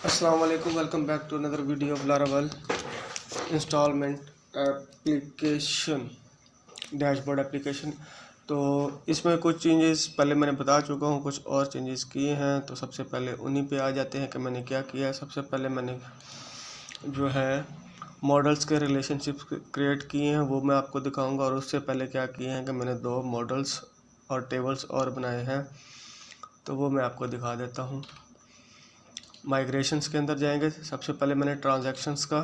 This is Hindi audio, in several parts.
अस्सलाम वालेकुम, welcome back to another video of Laravel installment application dashboard application. तो इसमें कुछ चेंजेस पहले मैंने बता चुका हूँ, कुछ और चेंजेस किए हैं। तो सबसे पहले उन्हीं पे आ जाते हैं कि मैंने क्या किया है। सबसे पहले मैंने जो है मॉडल्स के रिलेशनशिप क्रिएट किए हैं, वो मैं आपको दिखाऊंगा। और उससे पहले क्या किए हैं कि मैंने 2 मॉडल्स और टेबल्स और बनाए हैं, तो वो मैं आपको दिखा देता हूँ। माइग्रेशंस के अंदर जाएंगे। सबसे पहले मैंने ट्रांजैक्शंस का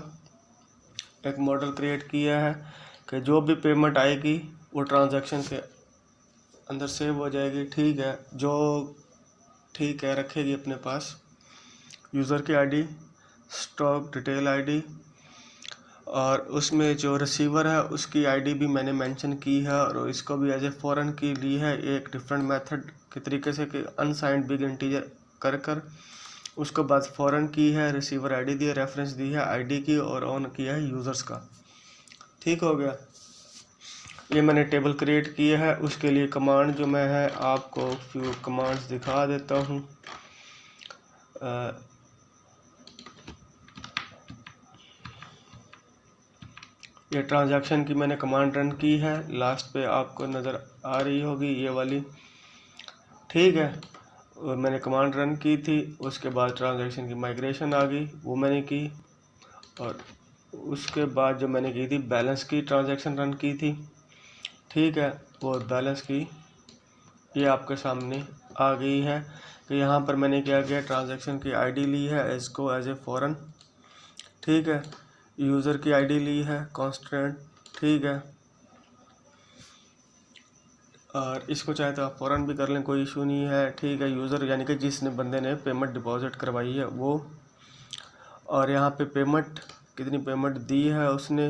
एक मॉडल क्रिएट किया है कि जो भी पेमेंट आएगी वो ट्रांजैक्शन के अंदर सेव हो जाएगी। ठीक है, जो ठीक है रखेगी अपने पास यूज़र की आईडी, स्टॉक डिटेल आईडी, और उसमें जो रिसीवर है उसकी आईडी भी मैंने मेंशन की है। और इसको भी एज ए फॉरेन की ली है, एक डिफरेंट मेथड के तरीके से कि अनसाइंड बिग इंटीजर कर उसके बाद फॉरेन की है, रिसीवर आईडी दी है, रेफरेंस दी है आईडी की, और ऑन किया है यूज़र्स का। ठीक हो गया। ये मैंने टेबल क्रिएट किया है। उसके लिए कमांड जो मैं है आपको फ्यू कमांड्स दिखा देता हूँ। ये ट्रांजैक्शन की मैंने कमांड रन की है, लास्ट पे आपको नज़र आ रही होगी ये वाली। ठीक है, और मैंने कमांड रन की थी। उसके बाद ट्रांजैक्शन की माइग्रेशन आ गई, वो मैंने की। और उसके बाद जो मैंने की थी बैलेंस की ट्रांजैक्शन रन की थी। ठीक है, वो बैलेंस की ये आपके सामने आ गई है कि यहाँ पर मैंने क्या किया, ट्रांजैक्शन की आईडी ली है इसको एज ए फॉरेन। ठीक है, यूज़र की आईडी ली है कांस्टेंट। ठीक है, और इसको चाहे तो आप फ़ौरन भी कर लें, कोई इशू नहीं है। ठीक है, यूज़र यानी कि जिसने बंदे ने पेमेंट डिपॉजिट करवाई है वो। और यहाँ पे पेमेंट कितनी पेमेंट दी है उसने,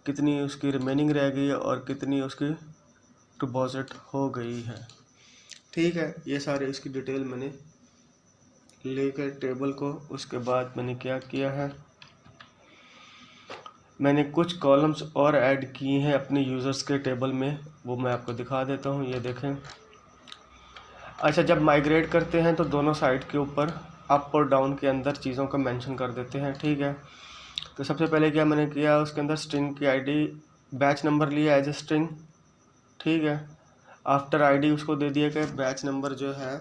कितनी उसकी रिमेनिंग रह गई है, और कितनी उसकी डिपॉजिट हो गई है। ठीक है, ये सारे इसकी डिटेल मैंने लेकर टेबल को। उसके बाद मैंने क्या किया है, मैंने कुछ कॉलम्स और ऐड किए हैं अपने यूज़र्स के टेबल में, वो मैं आपको दिखा देता हूँ। ये देखें। अच्छा, जब माइग्रेट करते हैं तो दोनों साइड के ऊपर अप और डाउन के अंदर चीज़ों का मेंशन कर देते हैं। ठीक है, तो सबसे पहले क्या मैंने किया, उसके अंदर स्ट्रिंग की आईडी बैच नंबर लिया एज ए स्ट्रिंग। ठीक है, आफ्टर आईडी उसको दे दिया कि बैच नंबर जो है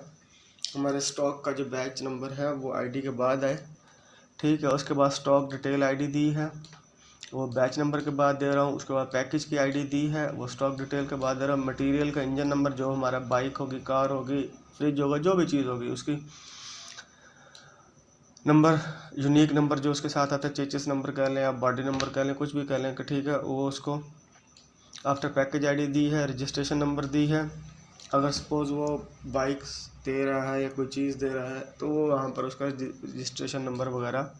हमारे स्टॉक का जो बैच नंबर है वो आईडी के बाद आए। ठीक है, उसके बाद स्टॉक डिटेल आईडी दी है, वो बैच नंबर के बाद दे रहा हूँ। उसके बाद पैकेज की आईडी दी है, वो स्टॉक डिटेल के बाद दे रहा हूँ। मटेरियल का इंजन नंबर जो हमारा बाइक होगी, कार होगी, फ्रिज होगा, जो भी चीज़ होगी उसकी नंबर, यूनिक नंबर जो उसके साथ आता है, चेचिस नंबर कह लें, आप बॉडी नंबर कह लें, कुछ भी कह लें कि ठीक है, वो उसको आफ्टर पैकेज आईडी दी है, रजिस्ट्रेशन नंबर दी है। अगर सपोज़ वो बाइक्स दे रहा है या कोई चीज़ दे रहा है तो वो वहाँ पर उसका रजिस्ट्रेशन नंबर वगैरह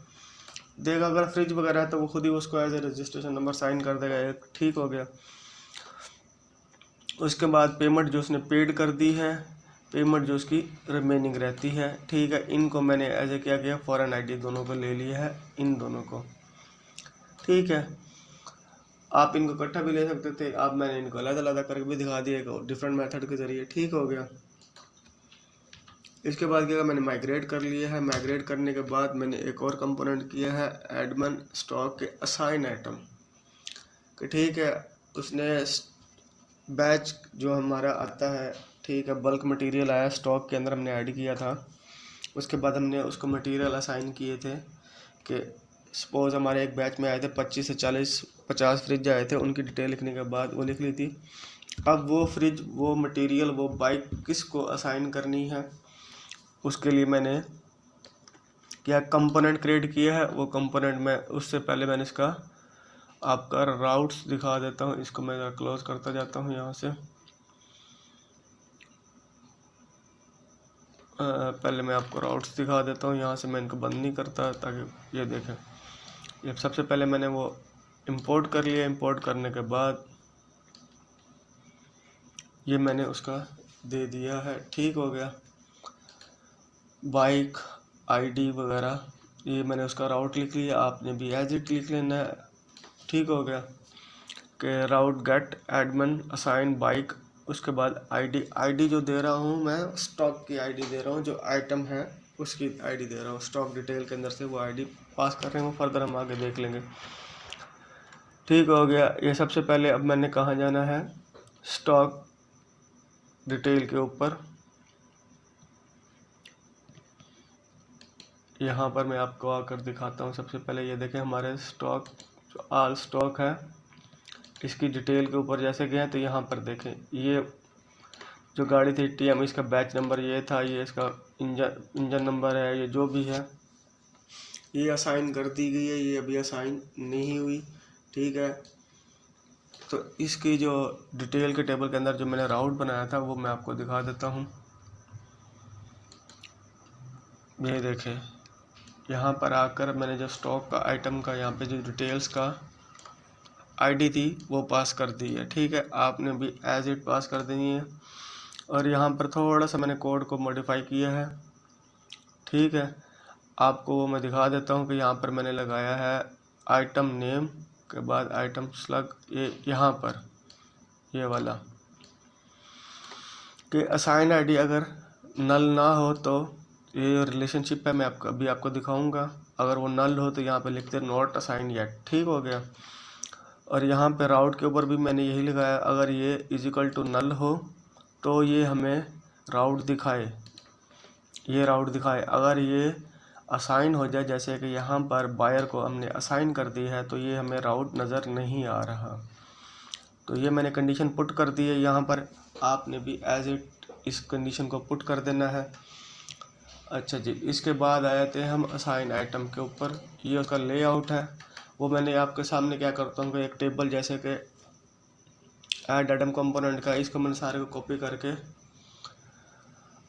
देगा। अगर फ्रिज वगैरह है तो वो खुद ही उसको as a registration number sign कर देगा एक। ठीक हो गया। उसके बाद पेमेंट जो उसने पेड कर दी है, पेमेंट जो उसकी रिमेनिंग रहती है। ठीक है, इनको मैंने एज ए क्या किया, फॉरेन आईडी दोनों को ले लिया है, इन दोनों को। ठीक है, आप इनको इकट्ठा भी ले सकते थे, आप मैंने इनको अलग अलग करके भी दिखा दिया डिफरेंट मेथड के ज़रिए। ठीक हो गया। इसके बाद क्या, मैंने माइग्रेट कर लिया है। माइग्रेट करने के बाद मैंने एक और कंपोनेंट किया है, एडमिन स्टॉक के असाइन आइटम कि ठीक है, उसने बैच जो हमारा आता है, ठीक है, बल्क मटेरियल आया स्टॉक के अंदर, हमने ऐड किया था। उसके बाद हमने उसको मटेरियल असाइन किए थे कि सपोज़ हमारे एक बैच में आए थे 25 से 50 फ्रिज आए थे, उनकी डिटेल लिखने के बाद वो लिख ली थी। अब वो फ्रिज, वो मटेरियल, वो बाइक किसको असाइन करनी है, उसके लिए मैंने क्या कंपोनेंट क्रिएट किया है। वो कंपोनेंट में उससे पहले मैंने इसका आपका राउट्स दिखा देता हूँ। इसको मैं क्लोज करता जाता हूँ यहाँ से। पहले मैं आपको राउट्स दिखा देता हूँ यहाँ से, मैं इनको बंद नहीं करता ताकि ये देखें। ये सबसे पहले मैंने वो इंपोर्ट कर लिया। इंपोर्ट करने के बाद ये मैंने उसका दे दिया है। ठीक हो गया। बाइक आईडी वगैरह ये मैंने उसका राउट लिख लिया, आपने भी एज इट लिख लेना है। ठीक हो गया कि राउट गेट एडमिन असाइन बाइक। उसके बाद आईडी जो दे रहा हूँ मैं, स्टॉक की आईडी दे रहा हूँ, जो आइटम है उसकी आईडी दे रहा हूँ। स्टॉक डिटेल के अंदर से वो आईडी पास कर रहे हैं, वो फर्दर हम आगे देख लेंगे। ठीक हो गया। ये सबसे पहले अब मैंने कहाँ जाना है, स्टॉक डिटेल के ऊपर। यहाँ पर मैं आपको आकर दिखाता हूँ। सबसे पहले ये देखें, हमारे स्टॉक जो ऑल स्टॉक है, इसकी डिटेल के ऊपर जैसे गए तो यहाँ पर देखें, ये जो गाड़ी थी TM, इसका बैच नंबर ये था, ये इसका इंजन नंबर है, ये जो भी है ये असाइन कर दी गई है, ये अभी असाइन नहीं हुई। ठीक है, तो इसकी जो डिटेल के टेबल के अंदर जो मैंने राउट बनाया था वो मैं आपको दिखा देता हूँ। ये देखें, यहाँ पर आकर मैंने जो स्टॉक का आइटम का यहाँ पे जो डिटेल्स का आईडी थी वो पास कर दी है। ठीक है, आपने भी एज इट पास कर देनी है। और यहाँ पर थोड़ा सा मैंने कोड को मॉडिफाई किया है। ठीक है, आपको वो मैं दिखा देता हूँ कि यहाँ पर मैंने लगाया है आइटम नेम के बाद आइटम स्लग, ये यहाँ पर ये वाला कि असाइन आईडी अगर नल ना हो तो ये रिलेशनशिप है, मैं अभी आपको दिखाऊंगा। अगर वो नल हो तो यहाँ पे लिखते हैं नॉट असाइन येट। ठीक हो गया। और यहाँ पे राउट के ऊपर भी मैंने यही लगाया, अगर ये इज इक्वल टू नल हो तो ये हमें राउट दिखाए, ये राउट दिखाए। अगर ये असाइन हो जाए, जैसे कि यहाँ पर बायर को हमने असाइन कर दी है, तो ये हमें राउट नज़र नहीं आ रहा। तो ये मैंने कंडीशन पुट कर दी है। यहाँ पर आपने भी एज इट इस कंडीशन को पुट कर देना है। अच्छा जी, इसके बाद आए थे हम असाइन आइटम के ऊपर। ये उसका लेआउट है, वो मैंने आपके सामने क्या करता हूँ कि एक टेबल जैसे कि ऐड आइटम कंपोनेंट का, इसको मैंने सारे को कॉपी करके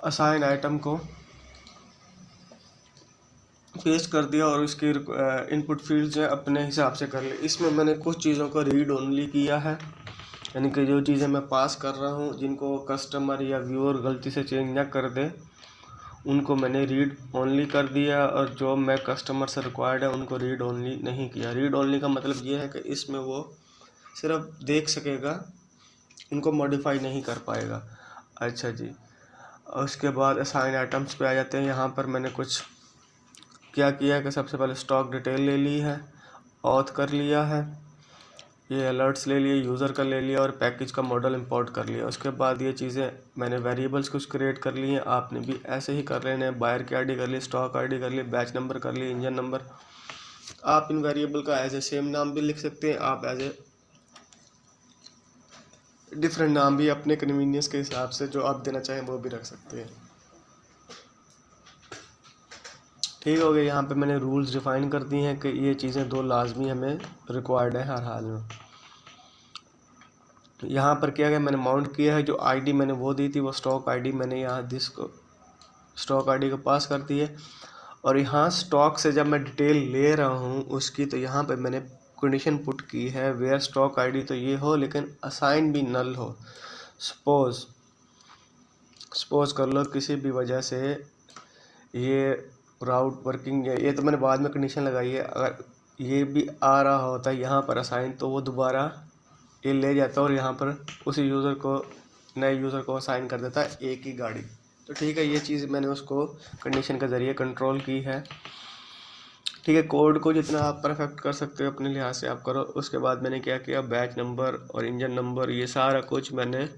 असाइन आइटम को पेस्ट कर दिया और इसकी इनपुट फील्ड जो है अपने हिसाब से कर ली। इसमें मैंने कुछ चीज़ों को रीड ओनली किया है, यानी कि जो चीज़ें मैं पास कर रहा हूँ जिनको कस्टमर या व्यूअर गलती से चेंज ना कर दे, उनको मैंने रीड ओनली कर दिया। और जो मैं कस्टमर से रिक्वायर्ड है उनको रीड ओनली नहीं किया। रीड ओनली का मतलब ये है कि इसमें वो सिर्फ देख सकेगा, उनको मॉडिफाई नहीं कर पाएगा। अच्छा जी, उसके बाद असाइन आइटम्स पे आ जाते हैं। यहाँ पर मैंने कुछ क्या किया है कि सबसे पहले स्टॉक डिटेल ले ली है, ऑथ कर लिया है, ये अलर्ट्स ले लिए, यूज़र का ले लिया और पैकेज का मॉडल इंपोर्ट कर लिया। उसके बाद ये चीज़ें मैंने वेरिएबल्स कुछ क्रिएट कर लिए हैं, आपने भी ऐसे ही कर लेने हैं। बायर की आईडी कर ली, स्टॉक आईडी कर ली, बैच नंबर कर ली, इंजन नंबर। आप इन वेरिएबल का एज ए सेम नाम भी लिख सकते हैं, आप एज ए डिफरेंट नाम भी अपने कन्वीनियंस के हिसाब से जो आप देना चाहें वो भी रख सकते हैं। ठीक हो गया। यहाँ पे मैंने रूल्स डिफाइन कर दिए हैं कि ये चीज़ें दो लाजमी हमें रिक्वायर्ड है हर हाल में। यहाँ पर क्या है, मैंने माउंट किया है, जो आईडी मैंने वो दी थी वो स्टॉक आईडी मैंने यहाँ दिस को स्टॉक आईडी को पास कर दी है। और यहाँ स्टॉक से जब मैं डिटेल ले रहा हूँ उसकी, तो यहाँ पे मैंने कंडीशन पुट की है वेयर स्टॉक आईडी तो ये हो लेकिन असाइन भी नल हो। सपोज कर लो किसी भी वजह से ये राउट वर्किंग, ये तो मैंने बाद में कंडीशन लगाई है, अगर ये भी आ रहा होता है यहाँ पर असाइन तो वो दोबारा ये ले जाता है और यहाँ पर उसी यूज़र को, नए यूज़र को असाइन कर देता है एक ही गाड़ी। तो ठीक है, ये चीज़ मैंने उसको कंडीशन के ज़रिए कंट्रोल की है। ठीक है, कोड को जितना आप परफेक्ट कर सकते हो अपने लिहाज से आप करो। उसके बाद मैंने क्या किया, बैच नंबर और इंजन नंबर ये सारा कुछ मैंने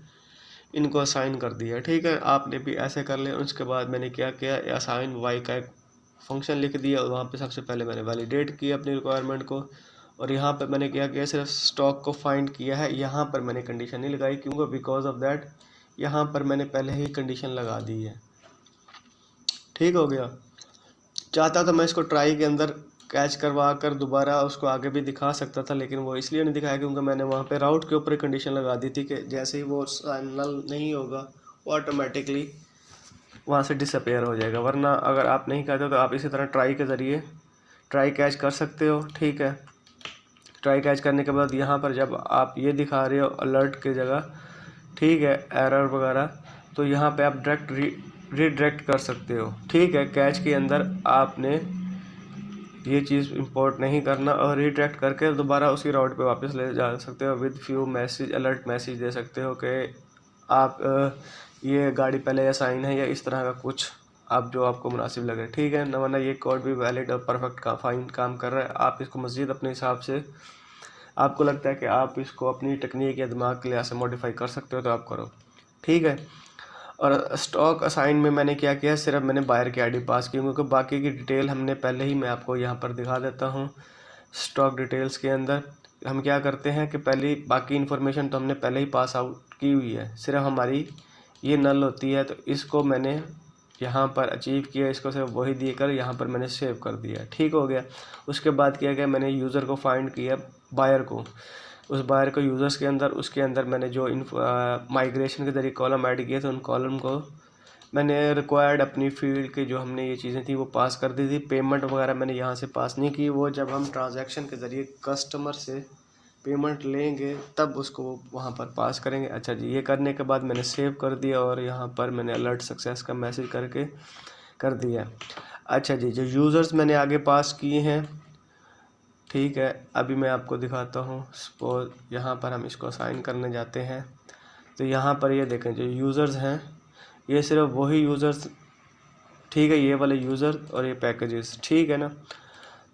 इनको असाइन कर दिया। ठीक है, आपने भी ऐसे कर ले। उसके बाद मैंने क्या किया, असाइन वाई का एक फंक्शन लिख दिया और वहाँ पे सबसे पहले मैंने वैलिडेट किया अपनी रिक्वायरमेंट को। और यहाँ पर मैंने क्या किया, सिर्फ स्टॉक को फाइंड किया है, यहाँ पर मैंने कंडीशन नहीं लगाई क्योंकि बिकॉज ऑफ दैट यहाँ पर मैंने पहले ही कंडीशन लगा दी है। ठीक हो गया। चाहता तो मैं इसको ट्राई के अंदर कैच करवा कर दोबारा उसको आगे भी दिखा सकता था, लेकिन वो इसलिए नहीं दिखाया क्योंकि मैंने वहाँ पे राउट के ऊपर कंडीशन लगा दी थी कि जैसे ही वो नल नहीं होगा वो ऑटोमेटिकली वहाँ से डिसअपेयर हो जाएगा। वरना अगर आप नहीं कहते तो आप इसी तरह ट्राई के ज़रिए ट्राई कैच कर सकते हो। ठीक है, ट्राई कैच करने के बाद यहाँ पर जब आप ये दिखा रहे हो अलर्ट की जगह, ठीक है, एरर वगैरह, तो यहाँ पे आप डायरेक्ट रीडायरेक्ट कर सकते हो। ठीक है, कैच के अंदर आपने ये चीज़ इंपोर्ट नहीं करना और रीडायरेक्ट करके दोबारा उसी राउट पे वापस ले जा सकते हो। With few message alert message दे सकते हो कि आप ये गाड़ी पहले असाइन है या इस तरह का कुछ आप जो आपको मुनासिब लगे, ठीक है ना, वरना ये कोड भी वैलिड और परफेक्ट का फाइन काम कर रहा है। आप इसको मज़ीद अपने हिसाब से, आपको लगता है कि आप इसको अपनी टेक्निक या दिमाग के लिहाज से मॉडिफाई कर सकते हो तो आप करो, ठीक है। और स्टॉक असाइन में मैंने क्या किया, सिर्फ मैंने बायर की आईडी पास की, क्योंकि बाकी की डिटेल हमने पहले ही, मैं आपको यहाँ पर दिखा देता हूँ। स्टॉक डिटेल्स के अंदर हम क्या करते हैं कि पहले बाकी इन्फॉर्मेशन तो हमने पहले ही पास आउट की हुई है, सिर्फ हमारी ये नल होती है। तो इसको मैंने यहाँ पर अचीव किया, इसको सिर्फ वही देकर यहाँ पर मैंने सेव कर दिया, ठीक हो गया। उसके बाद क्या किया, मैंने यूज़र को फाइंड किया, बायर को, उस बायर को यूज़र्स के अंदर, उसके अंदर मैंने जो माइग्रेशन के ज़रिए कॉलम ऐड किए थे, उन कॉलम को मैंने रिक्वायर्ड अपनी फील्ड के जो हमने ये चीज़ें थी वो पास कर दी थी। पेमेंट वगैरह मैंने यहाँ से पास नहीं की, वो जब हम ट्रांजैक्शन के ज़रिए कस्टमर से पेमेंट लेंगे तब उसको वहाँ पर पास करेंगे। अच्छा जी, ये करने के बाद मैंने सेव कर दिया और यहाँ पर मैंने अलर्ट सक्सेस का मैसेज करके कर दिया। अच्छा जी, जो यूज़र्स मैंने आगे पास किए हैं, ठीक है, अभी मैं आपको दिखाता हूँ। सपोज यहाँ पर हम इसको असाइन करने जाते हैं, तो यहाँ पर ये देखें जो यूज़र्स हैं ये सिर्फ वही यूज़र्स, ठीक है, ये वाले यूज़र और ये पैकेजेस, ठीक है ना।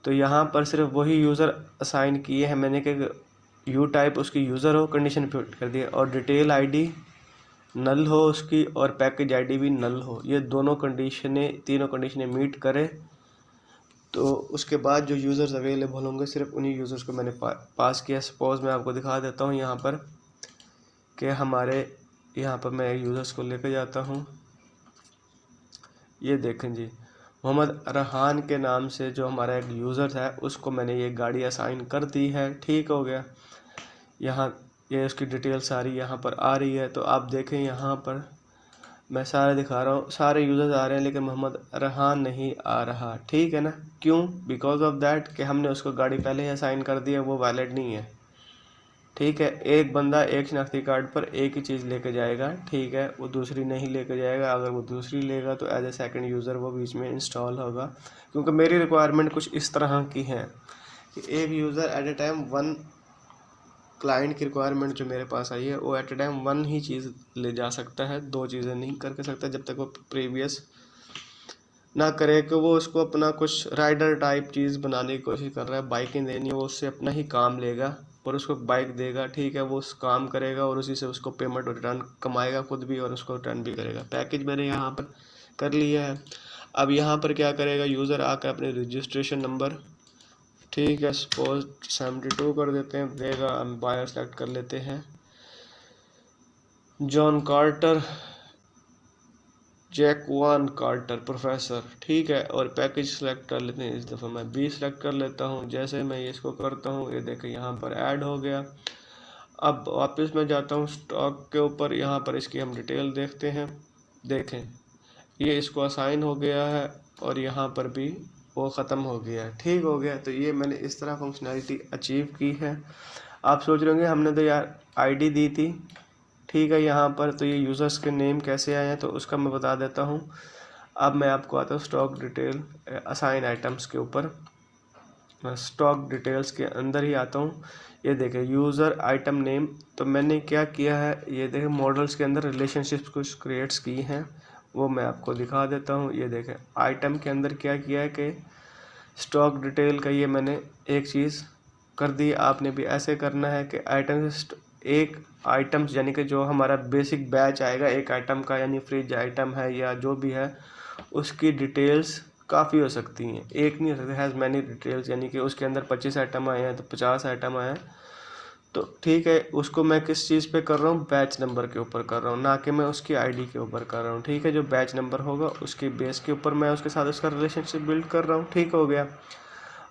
तो यहाँ पर सिर्फ वही यूज़र असाइन किए हैं मैंने कि यू टाइप उसकी यूज़र हो, कंडीशन फिट कर दिया, और डिटेल आईडी नल हो उसकी, और पैकेज आईडी भी नल हो। ये दोनों कंडीशनें, तीनों कंडीशनें मीट करे तो उसके बाद जो यूज़र्स अवेलेबल होंगे सिर्फ उन्हीं यूज़र्स को मैंने पास किया। सपोज़ मैं आपको दिखा देता हूँ यहाँ पर कि हमारे यहाँ पर मैं यूज़र्स को लेकर जाता हूँ। ये देखें जी, मोहम्मद अरहान के नाम से जो हमारा एक यूज़र है उसको मैंने ये गाड़ी असाइन कर दी है, ठीक हो गया। यहाँ ये उसकी डिटेल सारी यहाँ पर आ रही है, तो आप देखें यहाँ पर मैं सारे दिखा रहा हूँ, सारे यूज़र्स आ रहे हैं लेकिन मोहम्मद अरहान नहीं आ रहा, ठीक है ना। क्यों? बिकॉज ऑफ दैट कि हमने उसको गाड़ी पहले ही असाइन कर दी है, वो वैलिड नहीं है, ठीक है। एक बंदा एक शनाख्ती कार्ड पर एक ही चीज़ लेके जाएगा, ठीक है, वो दूसरी नहीं लेके जाएगा। अगर वो दूसरी लेगा तो एज ए सेकंड यूज़र वो बीच में इंस्टॉल होगा, क्योंकि मेरी रिक्वायरमेंट कुछ इस तरह की है कि एक यूज़र एट ए टाइम वन, क्लाइंट की रिक्वायरमेंट जो मेरे पास आई है वो एट ए टाइम वन ही चीज़ ले जा सकता है, दो चीज़ें नहीं करके सकता जब तक वो प्रीवियस ना करे कि वो उसको अपना कुछ राइडर टाइप चीज़ बनाने की कोशिश कर रहा है, बाइकें देनी है, वो उससे अपना ही काम लेगा और उसको बाइक देगा, ठीक है, वो उस काम करेगा और उसी से उसको पेमेंट और रिटर्न कमाएगा खुद भी और उसको रिटर्न भी करेगा। पैकेज मैंने यहाँ पर कर लिया है। अब यहाँ पर क्या करेगा, यूज़र आकर अपने रजिस्ट्रेशन नंबर, ठीक है, सपोज 72 कर देते हैं, देगा। हम बायर सेलेक्ट कर लेते हैं, जॉन कार्टर, जैकवान कार्टर प्रोफेसर, ठीक है, और पैकेज सेलेक्ट कर लेते हैं। इस दफ़ा मैं 20 सेलेक्ट कर लेता हूँ। जैसे मैं इसको करता हूँ, ये देखें यहाँ पर ऐड हो गया। अब वापस मैं जाता हूँ स्टॉक के ऊपर, यहाँ पर इसकी हम डिटेल देखते हैं। देखें ये इसको असाइन हो गया है और यहाँ पर भी वो ख़त्म हो गया है, ठीक हो गया। तो ये मैंने इस तरह फंक्शनैलिटी अचीव की है। आप सोच रहे होंगे हमने तो यार आईडी दी थी, ठीक है, यहाँ पर तो ये यूज़र्स के नेम कैसे आए हैं तो उसका मैं बता देता हूँ। अब मैं आपको आता हूँ स्टॉक डिटेल असाइन आइटम्स के ऊपर, मैं स्टॉक डिटेल्स के अंदर ही आता हूँ। ये देखें यूज़र आइटम नेम, तो मैंने क्या किया है, ये देखें मॉडल्स के अंदर रिलेशनशिप्स कुछ क्रिएट्स की हैं, वो मैं आपको दिखा देता हूँ। ये देखें आइटम के अंदर क्या किया है कि स्टॉक डिटेल का ये मैंने एक चीज़ कर दी। आपने भी ऐसे करना है कि आइटम एक आइटम्स यानी कि जो हमारा बेसिक बैच आएगा एक आइटम का, यानी फ्रिज आइटम है या जो भी है, उसकी डिटेल्स काफ़ी हो सकती हैं, एक नहीं हो सकती, हैज़ मैनी डिटेल्स, यानी कि उसके अंदर 25 आइटम आए हैं तो 50 आइटम आए हैं। तो ठीक है, उसको मैं किस चीज़ पे कर रहा हूँ, बैच नंबर के ऊपर कर रहा हूँ, ना कि मैं उसकी आईडी के ऊपर कर रहा हूँ, ठीक है। जो बैच नंबर होगा उसके बेस के ऊपर मैं उसके साथ उसका रिलेशनशिप बिल्ड कर रहा हूँ, ठीक हो गया।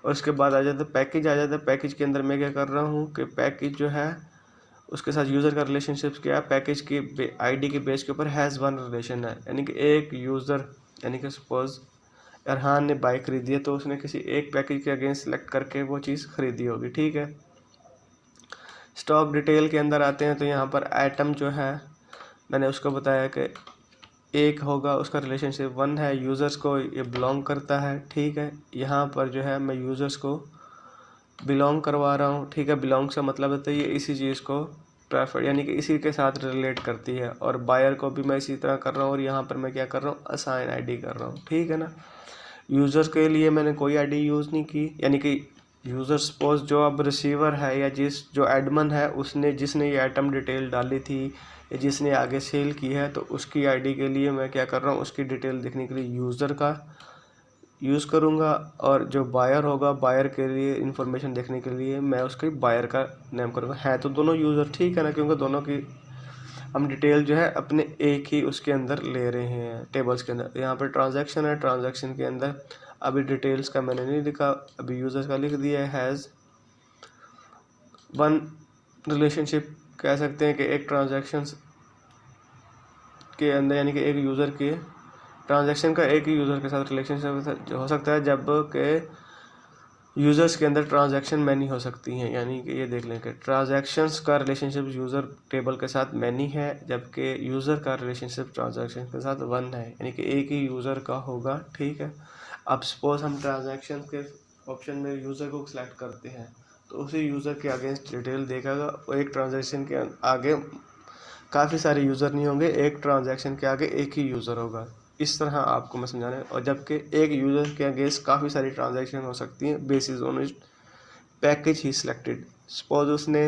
और उसके बाद आ जाता है पैकेज, आ जाता है पैकेज के अंदर मैं क्या कर रहा हूँ कि पैकेज जो है उसके साथ यूज़र का रिलेशनशिप क्या है, पैकेज की आईडी के बेस के ऊपर हैज़ वन रिलेशन है, यानी कि एक यूज़र, यानी कि सपोज अरहान ने बाइक खरीदी है तो उसने किसी एक पैकेज के अगेंस्ट सेलेक्ट करके वो चीज़ खरीदी होगी, ठीक है। स्टॉक डिटेल के अंदर आते हैं तो यहाँ पर आइटम जो है मैंने उसको बताया कि एक होगा, उसका रिलेशनशिप वन है, यूज़र्स को ये बिलोंग करता है, ठीक है। यहाँ पर जो है मैं यूज़र्स को बिलोंग करवा रहा हूँ, ठीक है। बिलोंग से मतलब होता है ये इसी चीज़ को प्रेफर्ड यानी कि इसी के साथ रिलेट करती है। और बायर को भी मैं इसी तरह कर रहा हूँ, और यहाँ पर मैं क्या कर रहा हूँ, असाइन आईडी कर रहा हूँ, ठीक है ना। यूज़र के लिए मैंने कोई आईडी यूज़ नहीं की, यानी कि यूज़र सपोज जो अब रिसीवर है या जो एडमन है उसने जिसने ये आइटम डिटेल डाली थी या जिसने आगे सेल की है, तो उसकी आईडी के लिए मैं क्या कर रहा हूँ, उसकी डिटेल देखने के लिए यूज़र का यूज़ करूँगा। और जो बायर होगा, बायर के लिए इंफॉर्मेशन देखने के लिए मैं उसके बायर का नेम करूँगा। है तो दोनों यूज़र, ठीक है ना, क्योंकि दोनों की हम डिटेल जो है अपने एक ही उसके अंदर ले रहे हैं, टेबल्स के अंदर। यहाँ पर ट्रांजैक्शन है, ट्रांजैक्शन के अंदर अभी डिटेल्स का मैंने नहीं लिखा, अभी यूज़र्स का लिख दिया है। हैज़ वन रिलेशनशिप कह सकते हैं कि एक ट्रांजैक्शंस के अंदर, यानी कि एक यूज़र के ट्रांजैक्शन का एक ही यूज़र के साथ रिलेशनशिप हो सकता है, जब के यूज़र्स के अंदर ट्रांजैक्शन मैनी हो सकती हैं। यानी कि ये देख लें कि ट्रांजैक्शंस का रिलेशनशिप यूज़र टेबल के साथ मैनी है, जबकि यूज़र का रिलेशनशिप ट्रांजैक्शन के साथ वन है, यानी कि एक ही यूज़र का होगा, ठीक है। अब सपोज हम ट्रांजैक्शन के ऑप्शन में यूज़र को सिलेक्ट करते हैं, तो उसी यूज़र के अगेंस्ट डिटेल देखेगा, और एक ट्रांजैक्शन के आगे काफ़ी सारे यूज़र नहीं होंगे, एक ट्रांजैक्शन के आगे एक ही यूज़र होगा। इस तरह आपको मैं समझाना है। और जबकि एक यूज़र के अगेंस्ट काफ़ी सारी ट्रांजैक्शन हो सकती हैं बेसिस ऑन इस पैकेज ही सिलेक्टेड। सपोज उसने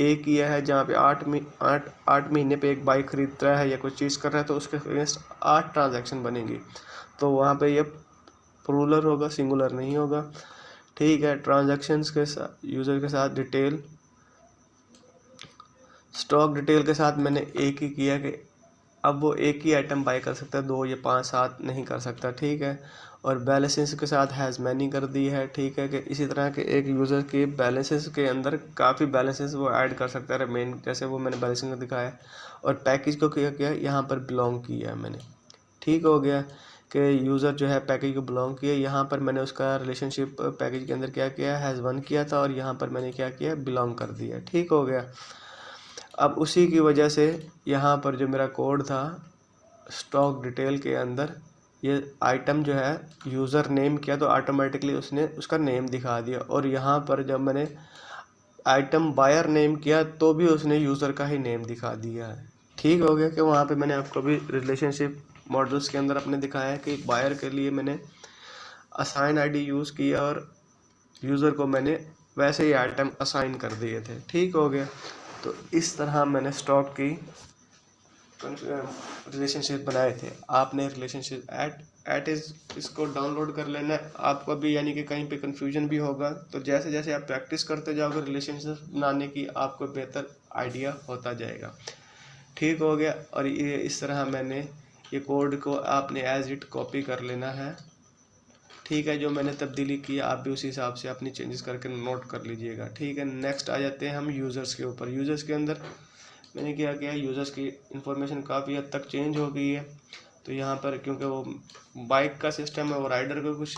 ए किया है जहाँ पे 8 महीने पे एक बाइक खरीद रहा है या कुछ चीज़ कर रहा है, तो उसके अगेंस्ट 8 ट्रांजैक्शन बनेंगी, तो वहाँ पे ये प्लूरल होगा, सिंगुलर नहीं होगा, ठीक है। ट्रांजैक्शंस के साथ यूज़र के साथ डिटेल, स्टॉक डिटेल के साथ मैंने एक ही किया कि अब वो एक ही आइटम बाई कर सकता है, 2 या 5 7 नहीं कर सकता, ठीक है। और बैलेंसेस के साथ हैज़ मैनी कर दी है, ठीक है, कि इसी तरह के एक यूज़र के बैलेंसेस के अंदर काफ़ी बैलेंसेस वो ऐड कर सकता है, रिमेन जैसे वो मैंने बैलेंसिंग में दिखाया है। और पैकेज को क्या किया, यहाँ पर बिलोंग किया है मैंने, ठीक हो गया कि यूज़र जो है पैकेज को बिलोंग किया। यहाँ पर मैंने उसका रिलेशनशिप पैकेज के अंदर क्या किया, हैज़ वन किया था, और यहाँ पर मैंने क्या किया, बिलोंग कर दिया, ठीक हो गया। अब उसी की वजह से यहाँ पर जो मेरा कोड था स्टॉक डिटेल के अंदर, ये आइटम जो है यूज़र नेम किया तो ऑटोमेटिकली उसने उसका नेम दिखा दिया। और यहाँ पर जब मैंने आइटम बायर नेम किया तो भी उसने यूज़र का ही नेम दिखा दिया है, ठीक हो गया। कि वहाँ पे मैंने आपको भी रिलेशनशिप मॉडल्स के अंदर अपने दिखाया है कि बायर के लिए मैंने असाइन आईडी यूज़ किया और यूज़र को मैंने वैसे ही आइटम असाइन कर दिए थे, ठीक हो गया। तो इस तरह मैंने स्टॉक की रिलेशनशिप बनाए थे। आपने रिलेशनशिप एट इज़ इसको डाउनलोड कर लेना है आपको भी, यानी कि कहीं पे कंफ्यूजन भी होगा तो जैसे जैसे आप प्रैक्टिस करते जाओगे रिलेशनशिप बनाने की, आपको बेहतर आइडिया होता जाएगा, ठीक हो गया। और ये इस तरह मैंने ये कोड को आपने एज इट कॉपी कर लेना है, ठीक है। जो मैंने तब्दीली की आप भी उसी हिसाब से अपनी चेंजेस करके नोट कर लीजिएगा, ठीक है। नेक्स्ट आ जाते हैं हम यूज़र्स के ऊपर। यूज़र्स के अंदर मैंने क्या किया, यूज़र्स की इंफॉर्मेशन काफ़ी हद तक चेंज हो गई है। तो यहाँ पर क्योंकि वो बाइक का सिस्टम है, वो राइडर को कुछ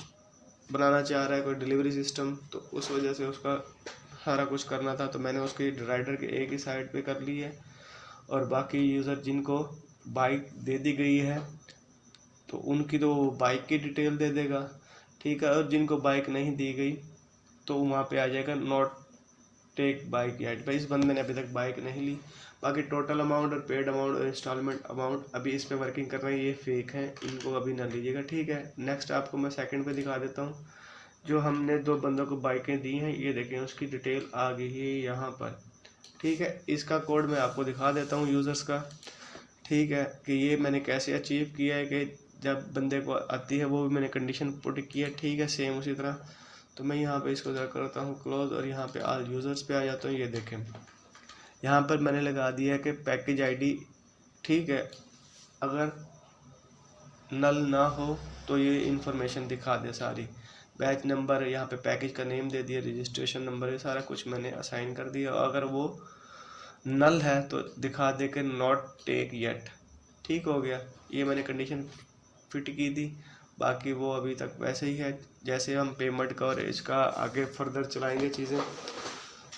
बनाना चाह रहा है, कोई डिलीवरी सिस्टम, तो उस वजह से उसका सारा कुछ करना था, तो मैंने उसकी राइडर के एक ही साइड पे कर ली है। और बाकी यूज़र जिनको बाइक दे दी गई है तो उनकी तो बाइक की डिटेल दे देगा, ठीक है। और जिनको बाइक नहीं दी गई तो वहाँ पे आ जाएगा नॉट टेक बाइक यार्ड। भाई इस बंदे ने अभी तक बाइक नहीं ली। बाकी टोटल अमाउंट और पेड अमाउंट और इंस्टॉलमेंट अमाउंट अभी इस पे वर्किंग कर रहे हैं, ये फेक है, इनको अभी ना लीजिएगा, ठीक है। नेक्स्ट आपको मैं सेकंड पे दिखा देता हूँ। जो हमने 2 बंदों को बाइकें दी हैं, ये देखें उसकी डिटेल आ गई है यहाँ पर, ठीक है। इसका कोड मैं आपको दिखा देता हूँ यूज़र्स का, ठीक है, कि ये मैंने कैसे अचीव किया है कि जब बंदे को आती है वो भी मैंने कंडीशन पुट किया, ठीक है, सेम उसी तरह। तो मैं यहाँ पे इसको ज़रा करता हूँ क्लोज और यहाँ पे ऑल यूज़र्स पे आ जाता हूँ। ये देखें यहाँ पर मैंने लगा दिया है कि पैकेज आईडी, ठीक है, अगर नल ना हो तो ये इन्फॉर्मेशन दिखा दे सारी। बैच नंबर, यहाँ पे पैकेज का नेम दे दिया, रजिस्ट्रेशन नंबर, ये सारा कुछ मैंने असाइन कर दिया। और अगर वो नल है तो दिखा दे के नॉट टेक येट, ठीक हो गया। ये मैंने कंडीशन फिट की थी, बाकी वो अभी तक वैसे ही है। जैसे हम पेमेंट का और इसका आगे फर्दर चलाएंगे चीज़ें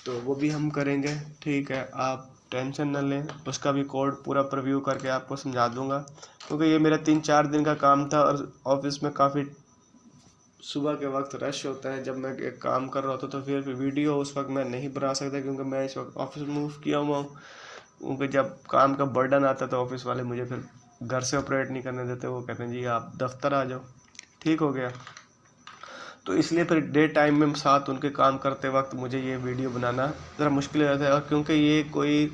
तो वो भी हम करेंगे, ठीक है, आप टेंशन न लें। उसका भी कोड पूरा प्रीव्यू करके आपको समझा दूंगा, क्योंकि ये मेरा 3-4 दिन का काम था और ऑफिस में काफ़ी सुबह के वक्त रश होता है। जब मैं एक काम कर रहा होता तो फिर वीडियो उस वक्त मैं नहीं बना सकता, क्योंकि मैं इस वक्त ऑफिस मूव किया हुआ हूँ, उनके जब काम का बर्डन आता है तो ऑफिस वाले मुझे फिर घर से ऑपरेट नहीं करने देते, वो कहते हैं जी आप दफ्तर आ जाओ। ठीक हो गया। तो इसलिए फिर डे टाइम में साथ उनके काम करते वक्त मुझे ये वीडियो बनाना ज़रा मुश्किल हो जाता है, और क्योंकि ये कोई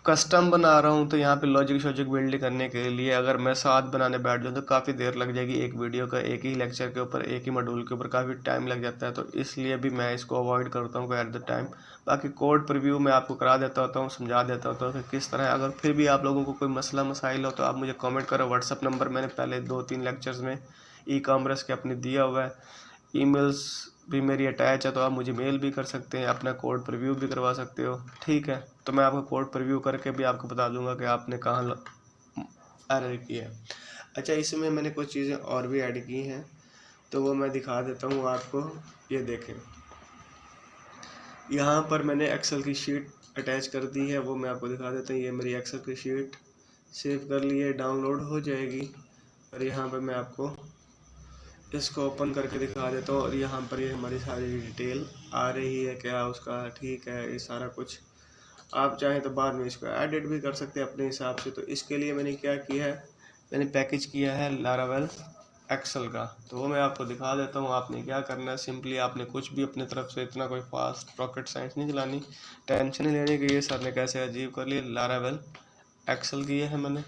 कस्टम बना रहा हूँ तो यहाँ पे लॉजिक शॉजिक बिल्ड करने के लिए अगर मैं साथ बनाने बैठ जाऊँ तो काफ़ी देर लग जाएगी। एक वीडियो का एक ही लेक्चर के ऊपर, एक ही मॉड्यूल के ऊपर काफ़ी टाइम लग जाता है, तो इसलिए भी मैं इसको अवॉइड करता हूँ एट द टाइम। बाकी कोड प्रीव्यू मैं आपको करा देता होता हूँ, समझा देता होता हूँ कि किस तरह। अगर फिर भी आप लोगों को कोई मसला मसाइल हो तो आप मुझे कॉमेंट करो। व्हाट्सअप नंबर मैंने पहले 2-3 लेक्चर्स में ई कॉमर्स के अपने दिया हुआ है, ईमेल्स भी मेरी अटैच है, तो आप मुझे मेल भी कर सकते हैं, अपना कोड प्रीव्यू भी करवा सकते हो। ठीक है, तो मैं आपको कोड प्रीव्यू करके भी आपको बता दूंगा कि आपने कहाँ एरर की है। अच्छा, इसमें मैंने कुछ चीज़ें और भी ऐड की हैं, तो वो मैं दिखा देता हूँ आपको। ये देखें, यहाँ पर मैंने एक्सेल की शीट अटैच कर दी है, वो मैं आपको दिखा देता हूँ। ये मेरी एक्सेल की शीट सेव कर ली है, डाउनलोड हो जाएगी। और यहाँ पर मैं आपको इसको ओपन करके दिखा देता हूँ, और यहाँ पर ये हमारी सारी डिटेल आ रही है क्या उसका। ठीक है, ये सारा कुछ आप चाहें तो बाद में इसको एडिट भी कर सकते हैं अपने हिसाब से। तो इसके लिए मैंने क्या किया है, मैंने पैकेज किया है लारावेल एक्सेल का, तो वो मैं आपको दिखा देता हूँ। आपने क्या करना है, सिंपली आपने कुछ भी अपने तरफ से इतना कोई फास्ट रॉकेट साइंस नहीं चलानी, टेंशन नहीं लेने की ये सर ने कैसे अचीव कर लिया। लारावेल एक्सेल किया है मैंने,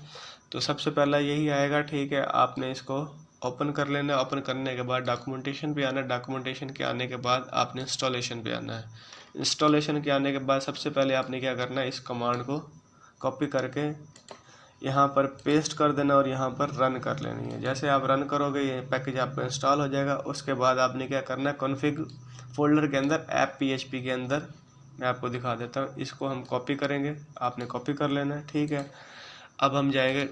तो सबसे पहला यही आएगा। ठीक है, आपने इसको ओपन कर लेना है। ओपन करने के बाद डॉक्यूमेंटेशन पे आना है। डॉक्यूमेंटेशन के आने के बाद आपने इंस्टॉलेशन पे आना है। इंस्टॉलेशन के आने के बाद सबसे पहले आपने क्या करना है, इस कमांड को कॉपी करके यहाँ पर पेस्ट कर देना और यहाँ पर रन कर लेनी है। जैसे आप रन करोगे ये पैकेज आपका इंस्टॉल हो जाएगा। उसके बाद आपने क्या करना है, कॉन्फ़िग फोल्डर के अंदर ऐप PHP के अंदर मैं आपको दिखा देता हूँ, इसको हम कॉपी करेंगे, आपने कॉपी कर लेना है। ठीक है, अब हम जाएंगे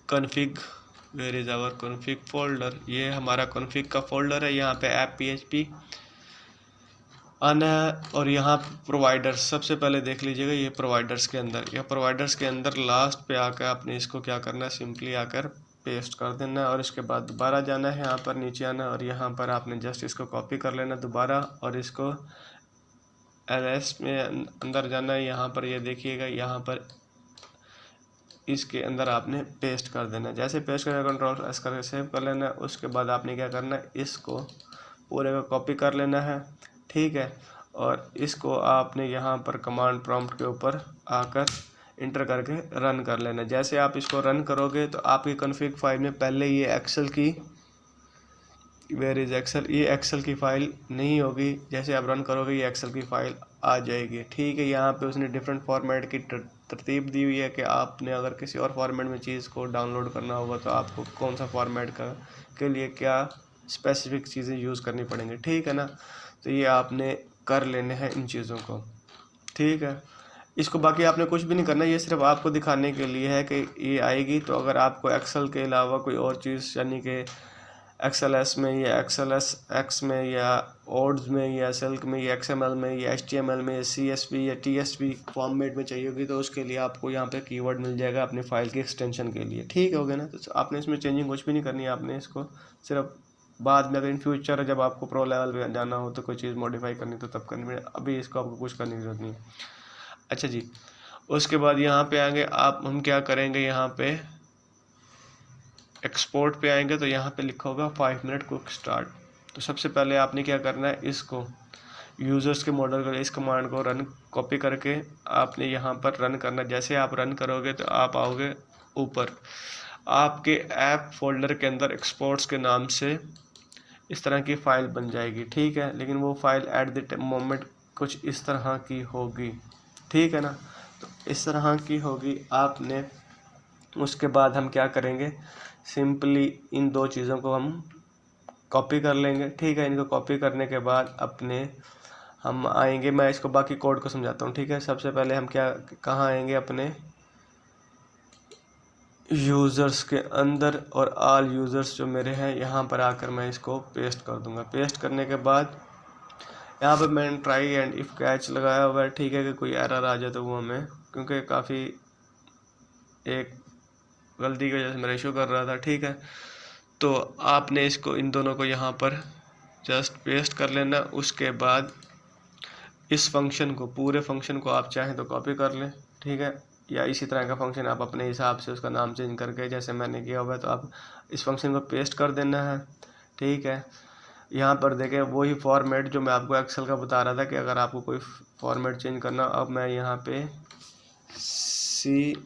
config, where is our config folder. ये हमारा कॉन्फ़िग का फोल्डर है, यहाँ पे ऐप PHP आना है। और यहाँ प्रोवाइडर्स सबसे पहले देख लीजिएगा, ये प्रोवाइडर्स के अंदर, या प्रोवाइडर्स के अंदर लास्ट पे आकर आपने इसको क्या करना है, सिंपली आकर पेस्ट कर देना है। और इसके बाद दोबारा जाना है, यहाँ पर नीचे आना, और यहाँ पर आपने जस्ट इसको कॉपी कर लेना दोबारा, और इसको LS में अंदर जाना है। यहाँ पर ये देखिएगा, यहाँ पर इसके अंदर आपने पेस्ट कर देना है। जैसे पेस्ट करना, Ctrl+S करके सेव कर लेना है। उसके बाद आपने क्या करना है, इसको पूरे को कॉपी कर लेना है। ठीक है, और इसको आपने यहाँ पर कमांड प्रॉम्प्ट के ऊपर आकर इंटर करके रन कर लेना। जैसे आप इसको रन करोगे तो आपकी कॉन्फ़िग फाइल में पहले ये एक्सेल की, वेयर इज़ एक्सेल, ये एक्सेल की फ़ाइल नहीं होगी। जैसे आप रन करोगे ये एक्सेल की फ़ाइल आ जाएगी। ठीक है, यहाँ पे उसने डिफरेंट फॉर्मेट की तरतीब दी हुई है कि आपने अगर किसी और फॉर्मेट में चीज़ को डाउनलोड करना होगा तो आपको कौन सा फॉर्मेट के लिए क्या स्पेसिफिक चीज़ें यूज़ करनी पड़ेंगी। ठीक है ना, तो ये आपने कर लेने हैं इन चीज़ों को। ठीक है, इसको बाकी आपने कुछ भी नहीं करना, ये सिर्फ आपको दिखाने के लिए है कि ये आएगी। तो अगर आपको एक्सेल के अलावा कोई और चीज़, यानी कि XLS में या XLSX में या ओड्स में या सिल्क में या XML में या HTML में या CSV या TSV फॉर्मेट में चाहिए होगी, तो उसके लिए आपको यहाँ पे कीवर्ड मिल जाएगा अपनी फाइल की एक्सटेंशन के लिए। ठीक हो गया ना, तो आपने इसमें चेंजिंग कुछ भी नहीं करनी है। आपने इसको सिर्फ बाद में, अगर इन फ्यूचर जब आपको प्रो लेवल पे जाना हो तो कोई चीज़ मॉडिफाई करनी तो तब करनी है, अभी इसको आपको कुछ करने की जरूरत नहीं है। अच्छा जी, उसके बाद यहाँ पे आएंगे आप, हम क्या करेंगे, यहाँ पे एक्सपोर्ट पे आएंगे तो यहाँ पे लिखा होगा 5 मिनट क्विक स्टार्ट। तो सबसे पहले आपने क्या करना है, इसको यूज़र्स के मॉडल को, इस कमांड को रन कॉपी करके आपने यहाँ पर रन करना। जैसे आप रन करोगे तो आप आओगे ऊपर, आपके ऐप फोल्डर के अंदर एक्सपोर्ट्स के नाम से इस तरह की फ़ाइल बन जाएगी। ठीक है, लेकिन वो फाइल एट द मोमेंट कुछ इस तरह की होगी। ठीक है ना, तो इस तरह की होगी। आपने उसके बाद हम क्या करेंगे, सिंपली इन दो चीज़ों को हम कॉपी कर लेंगे। ठीक है, इनको कॉपी करने के बाद अपने हम आएंगे, मैं इसको बाकी कोड को समझाता हूँ। ठीक है, सबसे पहले हम क्या, कहाँ आएंगे, अपने यूज़र्स के अंदर, और ऑल यूज़र्स जो मेरे हैं यहाँ पर आकर मैं इसको पेस्ट कर दूंगा। पेस्ट करने के बाद यहाँ पर मैंने ट्राई एंड इफ़ कैच लगाया हुआ है। ठीक है, कि कोई एरर आ जाए तो वो हमें, क्योंकि काफ़ी एक गलती की वजह से मेरा इशू कर रहा था। ठीक है, तो आपने इसको, इन दोनों को यहाँ पर जस्ट पेस्ट कर लेना। उसके बाद इस फंक्शन को, पूरे फंक्शन को आप चाहें तो कॉपी कर लें, ठीक है, या इसी तरह का फंक्शन आप अपने हिसाब से उसका नाम चेंज करके, जैसे मैंने किया हुआ है, तो आप इस फंक्शन को पेस्ट कर देना है, ठीक है। यहाँ पर देखें वही फॉर्मेट जो मैं आपको एक्सेल का बता रहा था कि अगर आपको कोई फॉर्मेट चेंज करना, अब मैं यहाँ पे CSV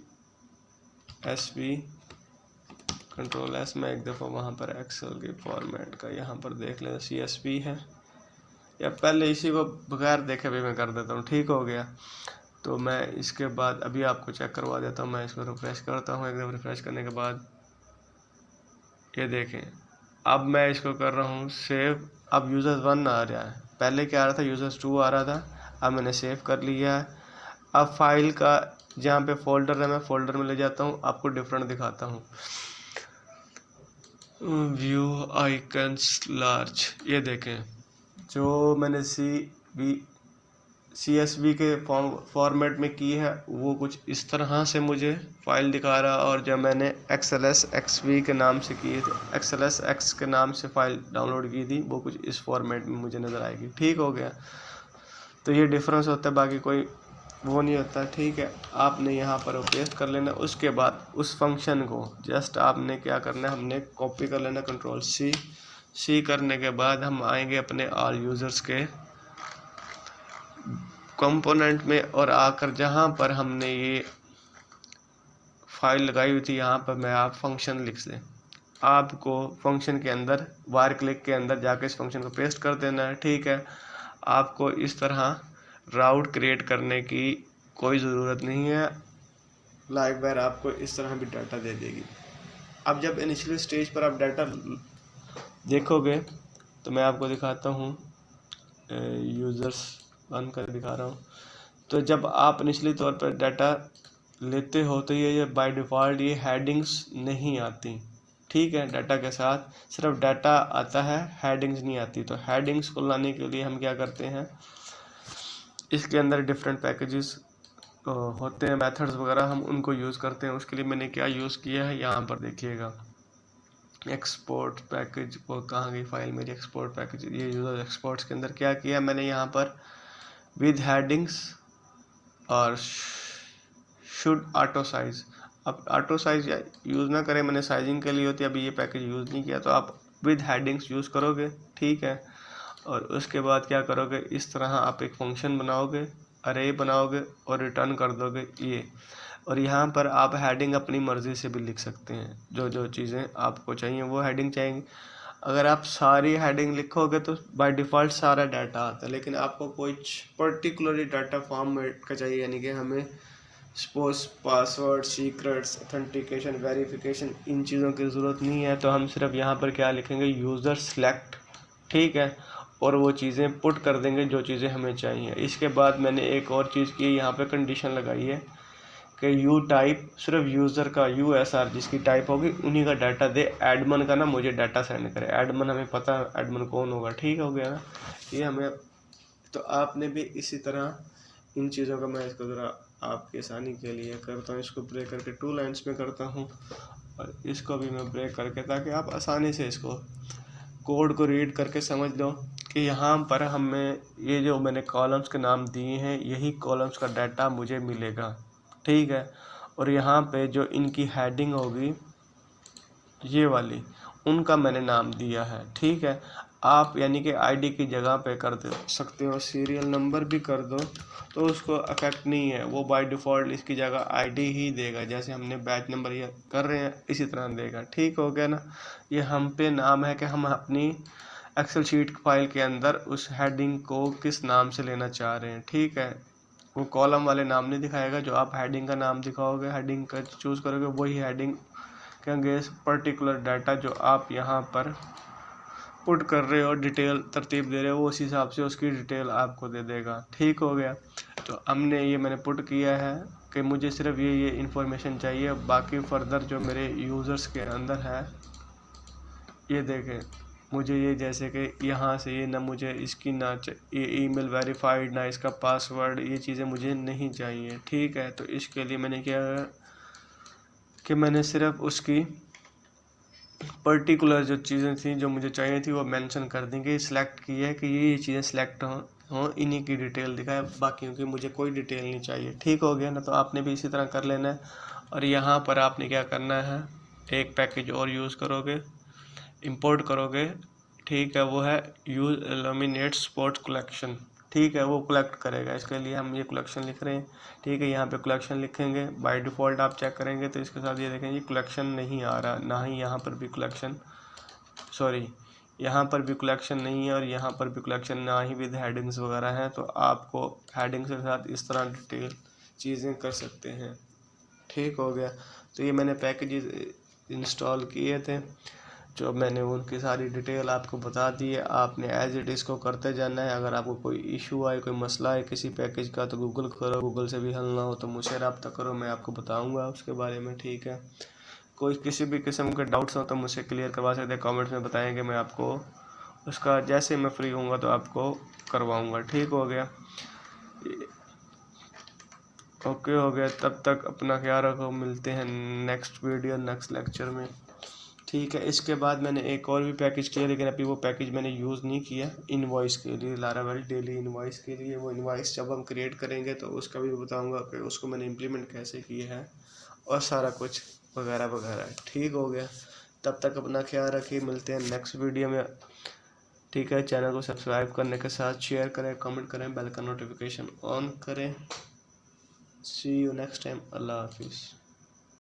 कंट्रोल S में एक दफ़ा वहाँ पर एक्सेल के फॉर्मेट का यहाँ पर देख लें, CSV है, या पहले इसी को बगैर देखे भी मैं कर देता हूँ, ठीक हो गया। तो मैं इसके बाद अभी आपको चेक करवा देता हूँ, मैं इसको रिफ्रेश करता हूँ, एकदम रिफ्रेश करने के बाद ये देखें, अब मैं इसको कर रहा हूँ सेव। अब यूज़र्स 1 आ रहा है, पहले क्या आ रहा था, यूज़र्स 2 आ रहा था। अब मैंने सेव कर लिया है। अब फाइल का जहाँ पे फोल्डर है, मैं फोल्डर में ले जाता हूँ, आपको डिफरेंट दिखाता हूँ। व्यू आइकन्स लार्ज, ये देखें जो मैंने CSV के फॉर्मेट में की है वो कुछ इस तरह से मुझे फाइल दिखा रहा, और जब मैंने XLSXV के नाम से किए थे, XLSX के नाम से फाइल डाउनलोड की थी, वो कुछ इस फॉर्मेट में मुझे नज़र आएगी, ठीक हो गया। तो ये डिफरेंस होता है, बाकी कोई वो नहीं होता, ठीक है। आपने यहाँ पर पेस्ट कर लेना, उसके बाद उस फंक्शन को जस्ट आपने क्या करना है, हमने कॉपी कर लेना, कंट्रोल C करने के बाद हम आएंगे अपने ऑल यूज़र्स के कंपोनेंट में, और आकर जहाँ पर हमने ये फाइल लगाई हुई थी, यहाँ पर मैं आप फंक्शन लिख दें। आपको फंक्शन के अंदर वार क्लिक के अंदर जाकर इस फंक्शन को पेस्ट कर देना है, ठीक है। आपको इस तरह राउट क्रिएट करने की कोई ज़रूरत नहीं है, लाइववायर आपको इस तरह भी डाटा दे देगी। अब जब इनिशियल स्टेज पर आप डाटा देखोगे तो मैं आपको दिखाता हूँ, यूज़र्स बंद कर दिखा रहा हूँ। तो जब आप इनिशियली तौर पर डाटा लेते हो तो ये बाय डिफ़ॉल्ट ये हेडिंग्स नहीं आती, ठीक है। डाटा के साथ सिर्फ डाटा आता है, हेडिंग्स नहीं आती। तो हेडिंग्स को लाने के लिए हम क्या करते हैं, इसके अंदर डिफरेंट पैकेजेस होते हैं, मेथड्स वगैरह, हम उनको यूज़ करते हैं। उसके लिए मैंने क्या यूज़ किया है, यहाँ पर देखिएगा, एक्सपोर्ट पैकेज, वो कहाँ गई फाइल मेरी, एक्सपोर्ट पैकेज, ये यूज़र एक्सपोर्ट्स के अंदर क्या किया मैंने, यहाँ पर विद हेडिंग्स और शुड ऑटो साइज। अब ऑटो साइज यूज़ ना करें, मैंने साइजिंग के लिए होती है, अभी ये पैकेज यूज़ नहीं किया, तो आप विद हेडिंग्स यूज़ करोगे, ठीक है। और उसके बाद क्या करोगे, इस तरह आप एक फंक्शन बनाओगे, अरे बनाओगे और रिटर्न कर दोगे ये। और यहाँ पर आप हेडिंग अपनी मर्ज़ी से भी लिख सकते हैं, जो जो चीज़ें आपको चाहिए वो हेडिंग चाहिए। अगर आप सारी हेडिंग लिखोगे तो बाय डिफ़ॉल्ट सारा डाटा आता है, लेकिन आपको कुछ पर्टिकुलरली डाटा फॉर्मेट का चाहिए, यानी कि हमें suppose password, secrets, authentication, verification, इन चीज़ों की ज़रूरत नहीं है। तो हम सिर्फ यहाँ पर क्या लिखेंगे, यूज़र सेलेक्ट, ठीक है, और वो चीज़ें पुट कर देंगे जो चीज़ें हमें चाहिए। इसके बाद मैंने एक और चीज़ की, यहाँ पे कंडीशन लगाई है कि यू टाइप, सिर्फ यूज़र का USR जिसकी टाइप होगी उन्हीं का डाटा दे, एडमन का ना मुझे डाटा सेंड करे। एडमन हमें पता है एडमन कौन होगा, ठीक हो गया ना, ये हमें। तो आपने भी इसी तरह इन चीज़ों का, मैं इसको ज़रा आपकी आसानी के लिए करता हूँ, इसको ब्रेक करके 2 लाइन्स में करता हूँ, और इसको भी मैं ब्रेक करके, ताकि आप आसानी से इसको कोड को रीड करके समझ लो कि यहाँ पर हमें ये जो मैंने कॉलम्स के नाम दिए हैं, यही कॉलम्स का डाटा मुझे मिलेगा, ठीक है। और यहाँ पे जो इनकी हेडिंग होगी ये वाली, उनका मैंने नाम दिया है, ठीक है। आप यानी कि आईडी की जगह पे कर दे सकते हो, सीरियल नंबर भी कर दो तो उसको अफेक्ट नहीं है, वो बाय डिफ़ॉल्ट इसकी जगह आईडी ही देगा, जैसे हमने बैच नंबर ये कर रहे हैं इसी तरह देगा, ठीक हो गया ना। ये हम पे नाम है कि हम अपनी एक्सेल शीट फाइल के अंदर उस हेडिंग को किस नाम से लेना चाह रहे हैं, ठीक है। वो कॉलम वाले नाम नहीं दिखाएगा, जो आप हेडिंग का नाम दिखाओगे, हेडिंग का चूज़ करोगे, वही हेडिंग के आगे पर्टिकुलर डाटा जो आप यहाँ पर पुट कर रहे हो, डिटेल तरतीब दे रहे हो, उस हिसाब से उसकी डिटेल आपको दे देगा, ठीक हो गया। तो हमने ये मैंने पुट किया है कि मुझे सिर्फ ये इन्फॉर्मेशन चाहिए, बाकी फर्दर जो मेरे यूज़र्स के अंदर है, ये देखें मुझे ये, जैसे कि यहाँ से ये ना मुझे इसकी ना ये ईमेल वेरीफाइड, ना इसका पासवर्ड, ये चीज़ें मुझे नहीं चाहिए, ठीक है। तो इसके लिए मैंने क्या कि मैंने सिर्फ उसकी पर्टिकुलर जो चीज़ें थी जो मुझे चाहिए थी वो मेंशन कर दी कि सिलेक्ट की है कि ये चीज़ें सिलेक्ट हों, हो इन्हीं की डिटेल दिखाए, बाकियों की मुझे कोई डिटेल नहीं चाहिए। ठीक हो गया ना। तो आपने भी इसी तरह कर लेना है। और यहाँ पर आपने क्या करना है, एक पैकेज और यूज़ करोगे, इंपोर्ट करोगे, ठीक है, वो है यूज लैमिनेट स्पोर्ट्स कलेक्शन। ठीक है, वो कलेक्ट करेगा। इसके लिए हम ये कलेक्शन लिख रहे हैं। ठीक है, यहाँ पे कलेक्शन लिखेंगे। बाय डिफ़ॉल्ट आप चेक करेंगे तो इसके साथ ये देखेंगे कलेक्शन नहीं आ रहा, ना ही यहाँ पर भी कलेक्शन, सॉरी, यहाँ पर भी कलेक्शन नहीं है और यहाँ पर भी कलेक्शन ना ही विद हेडिंग्स वगैरह हैं। तो आपको हेडिंग्स के साथ इस तरह डिटेल चीज़ें कर सकते हैं। ठीक हो गया। तो ये मैंने पैकेजेस इंस्टॉल किए थे, जो मैंने उनकी सारी डिटेल आपको बता दी है। आपने एज इट इसको करते जाना है। अगर आपको कोई इशू आए, कोई मसला है किसी पैकेज का, तो गूगल करो, गूगल से भी हल ना हो तो मुझसे रब्ता करो, मैं आपको बताऊंगा उसके बारे में। ठीक है, कोई किसी भी किस्म के डाउट्स हो तो मुझसे क्लियर करवा सकते हैं, कमेंट्स में बताएंगे, मैं आपको उसका जैसे मैं फ्री होऊंगा तो आपको करवाऊंगा। ठीक हो गया, ओके हो गया। तब तक अपना ख्याल रखो, मिलते हैं नेक्स्ट वीडियो नेक्स्ट लेक्चर में। ठीक है, इसके बाद मैंने एक और भी पैकेज किया, लेकिन अभी वो पैकेज मैंने यूज़ नहीं किया। इनवॉइस के लिए, लारावेल डेली इनवॉइस के लिए, वो इनवॉइस जब हम क्रिएट करेंगे तो उसका भी बताऊंगा कि उसको मैंने इम्प्लीमेंट कैसे किया है और सारा कुछ वगैरह वगैरह। ठीक हो गया, तब तक अपना ख्याल रखिए, मिलते हैं नेक्स्ट वीडियो में। ठीक है, चैनल को सब्सक्राइब करने के साथ शेयर करें, कमेंट करें, बेल का नोटिफिकेशन ऑन करें। सी यू नेक्स्ट टाइम। अल्लाह हाफिज़।